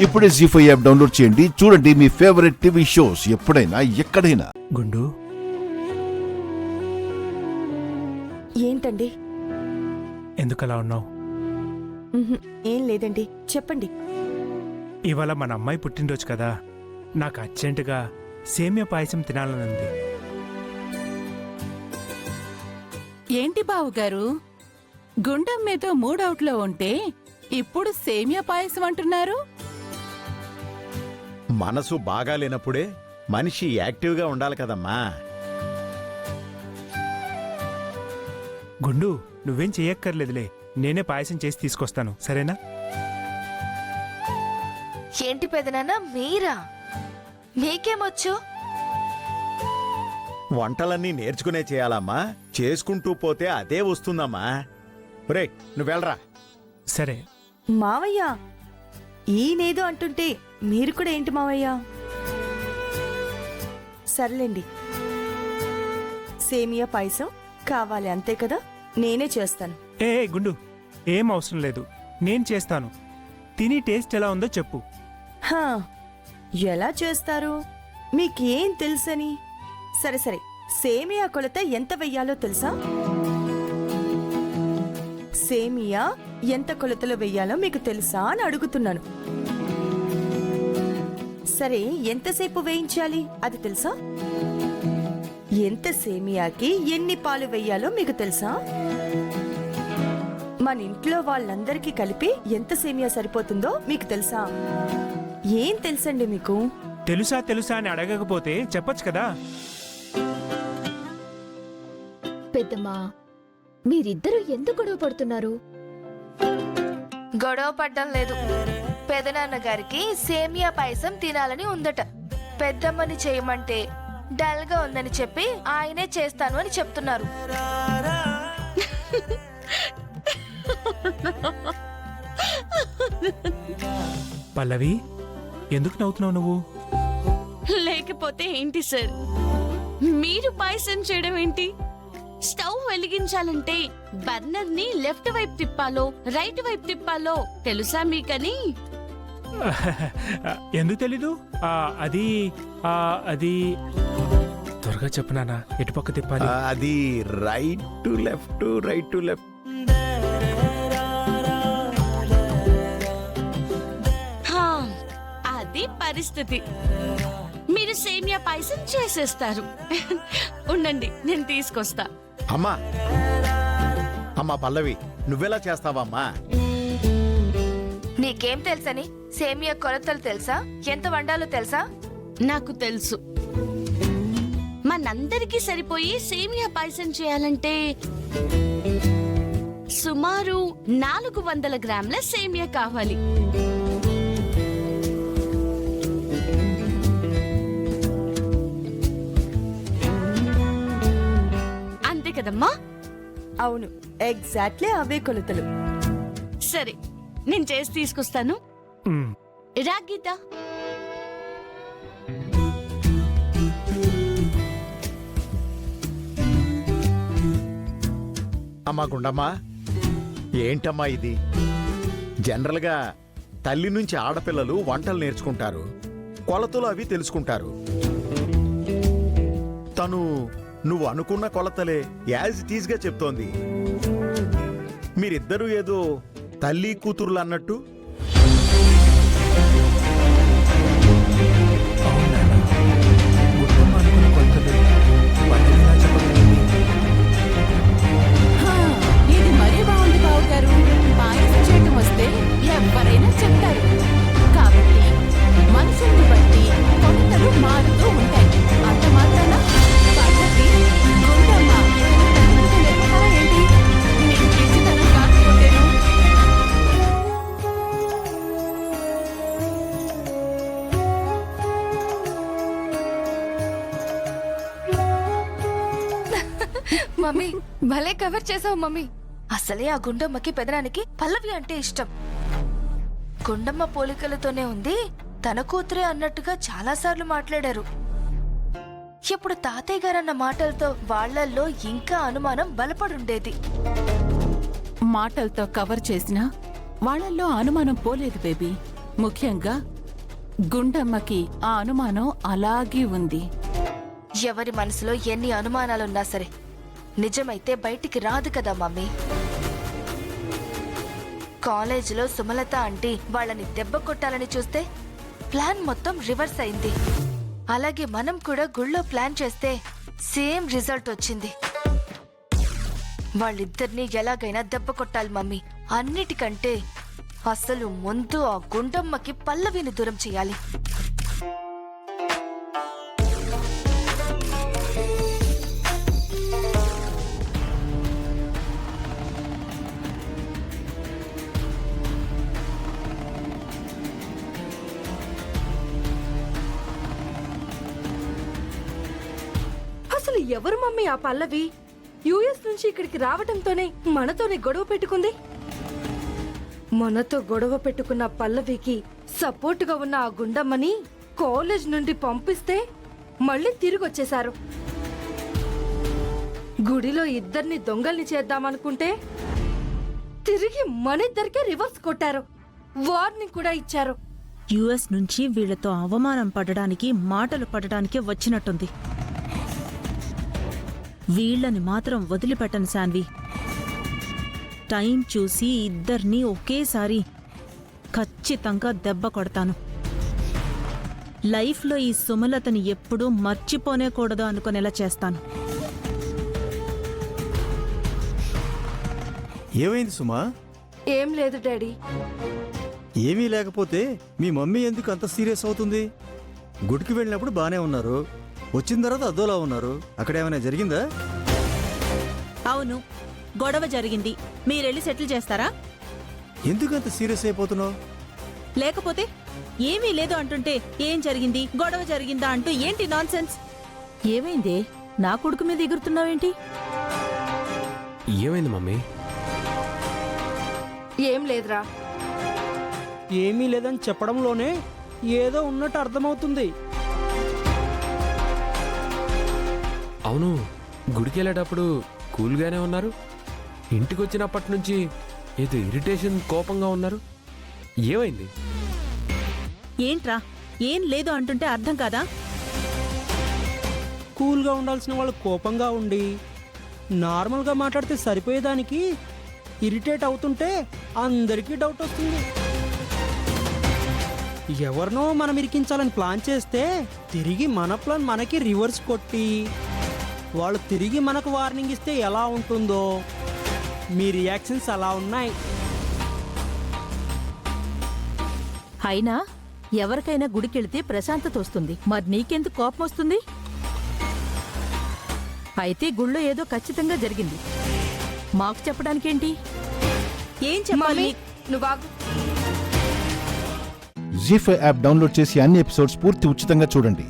ఇప్పుడే జీ5 app download చేయండి. చూడండి మీ ఫేవరెట్ టీవీ షోస్ ఎప్పుడైనా ఎక్కడైనా. గుండు, ఏంటండి? ఎందుకలా ఉన్నావు? ఏం లేదండి, చెప్పండి. ఇవాళ మన అమ్మాయి పుట్టినరోజు కదా, నాకు అర్జెంటుగా సేమియా పాయసం తినాలనుంది. ఏంటి బావుగారు, గుండెం మీద మూడవుట్లో ఉంటే ఇప్పుడు సేమియా పాయసం అంటున్నారు? మనసు బాగాలేనప్పుడే మనిషి యాక్టివ్గా ఉండాలి కదమ్మా. గుండు, నువ్వేం చెయ్యక్కర్లేదులే, నేనే పాయసం చేసి తీసుకొస్తాను, సరేనా? ఏంటి పెదనాన్న మీరా? మీకేమొచ్చు? వంటలన్నీ నేర్చుకునే చేయాలమ్మా, చేసుకుంటూ పోతే అదే వస్తుందమ్మా. రే, నువ్వెళ్ళరా. సరే. మావయ్య, ఈయనేదో అంటుంటే మీరు కూడా ఏంటి మావయ్య? సర్లేండి, సేమియా పాయసం కావాలి అంతే కదా, నేనే చేస్తాను. ఏ గుండు, ఏం అవసరం లేదు, నేను చేస్తాను. తిని టేస్ట్ ఎలా ఉందో చెప్పు. హా, ఎలా చేస్తారు? మీకేం తెలుసని? సరే సరే, సేమియా కొలత ఎంత వెయ్యాలో తెలుసా? సేమియా ఎంత కొలతలో వెయ్యాలో మీకు తెలుసా అని అడుగుతున్నాను. సరే, ఎంతసేపు వేయించాలి అది తెలుసా? ఎంత సేమియాకి ఎన్ని పాలు వెయ్యాలో మీకు తెలుసా? మన ఇంట్లో వాళ్ళందరికీ కలిపి ఎంత సేమియా సరిపోతుందో మీకు తెలుసా? ఏం తెలుసండి మీకు? తెలుసా తెలుసా అని అడగకపోతే చెప్పొచ్చు కదా. పెద్దమ్మా, మీరిద్దరూ ఎందుకు గొడవ పడుతున్నారు? గొడవ పడ్డం లేదు. పెదనాన్న గారికి సేమియా పాయసం తినాలని ఉందట. పెద్దమ్మని చేయమంటే డల్ గా ఉందని చెప్పి ఆయనే చేస్తాను అని చెప్తున్నారు. పల్లవి, ఎందుకు నవ్వుతున్నావు నువ్వు? లేకపోతే ఏంటి సార్, మీరు పాయసం చేయడం ఏంటి? స్టవ్ వెలిగించాలంటే బర్నర్ ని లెఫ్ట్ వైపు తిప్పాలో రైట్ వైపు తిప్పాలో తెలుసా మీకని? ఎందుకు తెలీదు? అది అది త్వరగా చెప్పు నాన్న, ఎటుపక్క తిప్పాలి? అది right to left, right to left. హా, అది పరిస్థితి. మీరు సేమియా పాయసం చేసేస్తారు. ఉండండి, నేను తీసుకొస్తా. అమ్మా అమ్మా పల్లవి, నువ్వెలా చేస్తావమ్మా? నీకేం తెలుసని? సేమియా కొలతలు తెలుసా? ఎంత వండాలో తెలుసా? నాకు తెలుసు. మనందరికీ సరిపోయి సేమియా పాయసం చేయాలంటే సుమారు 400 గ్రాముల సేమియా కావాలి. అంతే కదమ్మా? అవును, ఎగ్జాక్ట్లీ అవే కొలతలు. సరే, నేను చేసి తీసుకొస్తాను. రా గీత. అమ్మా గుండమ్మా, ఏంటమ్మా ఇది? జనరల్గా తల్లి నుంచి ఆడపిల్లలు వంటలు నేర్చుకుంటారు, కొలతలు అవి తెలుసుకుంటారు. తను నువ్వు అనుకున్న కొలతలే యాజ్ ఇట్ ఈజ్ గా చెప్తోంది. మీరిద్దరూ ఏదో తల్లి కూతురులు అన్నట్టు. హా, ఇది మరీ బాగుంది బావుగారు. పాయసం చేయటం వస్తే ఎవరైనా చెప్తారు. కాబట్టి మనుషుల్ని బట్టి కొలతలు మారుతూ ఉంటాయి. అంత మాత్రాన పద్ధతి గుండమ్మ లెక్కరా ఏంటి? నీకు పిచ్చితనం కాకపోతేను. మమ్మీ, భలే కవర్ చేసావు మమ్మీ. అసలే ఆ గుండమ్మకి పెదనానికి పల్లవి అంటే ఇష్టం. గుండమ్మ పోలికలతోనే ఉంది, తన కూతురే అన్నట్టుగా చాలాసార్లు మాట్లాడారు. ఇప్పుడు తాతయ్య గారన్న మాటలతో వాళ్లల్లో ఇంకా అనుమానం బలపడుండేది. మాటలతో కవర్ చేసినా వాళ్ళల్లో అనుమానం పోలేదు బేబీ. ముఖ్యంగా గుండమ్మకి ఆ అనుమానం అలాగే ఉంది. ఎవరి మనసులో ఎన్ని అనుమానాలున్నా సరే నిజమైతే బయటికి రాదు కదా మమ్మీ. కాలేజీలో సుమలత ఆంటీ వాళ్ళని దెబ్బ కొట్టాలని చూస్తే ప్లాన్ మొత్తం రివర్స్ అయింది. అలాగే మనం కూడా గుళ్ళో ప్లాన్ చేస్తే సేమ్ రిజల్ట్ వచ్చింది. వాళ్ళిద్దరినీ ఎలాగైనా దెబ్బ కొట్టాలి మమ్మీ. అన్నిటికంటే అసలు ముందు ఆ గుండమ్మకి పల్లవిని దూరం చేయాలి. అసలు ఎవరు మమ్మీ ఆ పల్లవి? యుఎస్ నుంచి ఇక్కడికి రావటంతోనే మనతోనే గొడవ పెట్టుకుంది. మనతో గొడవ పెట్టుకున్న పల్లవికి సపోర్టుగా ఉన్న ఆ గుండమ్మని కాలేజ్ నుండి పంపిస్తే మళ్ళీ తిరిగి వచ్చేశారు. గుడిలో ఇద్దరిని దొంగల్ని చేద్దామనుకుంటే తిరిగి మనిద్దరికే రివర్స్ కొట్టారు. వార్నింగ్ కూడా ఇచ్చారు. యుఎస్ నుంచి వీళ్లతో అవమానం పడడానికి, మాటలు పడడానికే వచ్చినట్టుంది. వీళ్ళని మాత్రం వదిలిపెట్టను శాన్వి. టైం చూసి ఇద్దరినీ ఒకేసారి ఖచ్చితంగా దెబ్బ కొడతాను. లైఫ్లో ఈ సుమలతని ఎప్పుడూ మర్చిపోనే కూడదు అనుకునేలా చేస్తాను. ఏమైంది సుమా? ఏం లేదు డాడీ. ఏమీ లేకపోతే మీ మమ్మీ ఎందుకు అంత సీరియస్ అవుతుంది? గుడికి వెళ్ళినప్పుడు బానే ఉన్నారు, వచ్చిన తర్వాత అదోలా ఉన్నారు. అక్కడ ఏమైనా జరిగిందా? అవును, గొడవ జరిగింది. మీరెళ్ళి సెటిల్ చేస్తారా? ఎందుకు అంత సీరియస్ అయిపోతున్నావు? లేకపోతే ఏమీ లేదు అంటుంటే ఏం జరిగింది, గొడవ జరిగిందా అంటూ ఏంటి నాన్సెన్స్? ఏమైందే, నా కొడుకు మీద ఎగురుతున్నావేంటి? ఏమైంది మమ్మీ? ఏం లేదురా. ఏమీ లేదని చెప్పడంలోనే ఏదో ఉన్నట్టు అర్థమవుతుంది. అవును, గుడికి వెళ్ళేటప్పుడు కూల్గానే ఉన్నారు. ఇంటికి వచ్చినప్పటి నుంచి ఏదో ఇరిటేషన్, కోపంగా ఉన్నారు. ఏమైంది? ఏంట్రా, ఏం లేదు అంటుంటే అర్థం కాదా? కూల్గా ఉండాల్సిన వాళ్ళు కోపంగా ఉండి నార్మల్గా మాట్లాడితే సరిపోయేదానికి ఇరిటేట్ అవుతుంటే అందరికీ డౌట్ వస్తుంది. ఎవరినో మనం ఇరికించాలని ప్లాన్ చేస్తే తిరిగి మన ప్లాన్ మనకి రివర్స్ కొట్టి వాళ్ళు తిరిగి మనకు వార్నింగ్ ఇస్తే ఎలా ఉంటుందో మీ రియాక్షన్స్ అలా ఉన్నాయి. అయినా ఎవరికైనా గుడికెళ్తే ప్రశాంతత వస్తుంది. మరి నీకెందుకు కోపం వస్తుంది? అయితే గుళ్ళో ఏదో ఖచ్చితంగా జరిగింది. మాకు చెప్పడానికేంటి? ఏం చెప్పాలి? నువ్వు జీ5 యాప్ డౌన్లోడ్ చేసి అన్ని ఎపిసోడ్స్ పూర్తి ఉచితంగా చూడండి.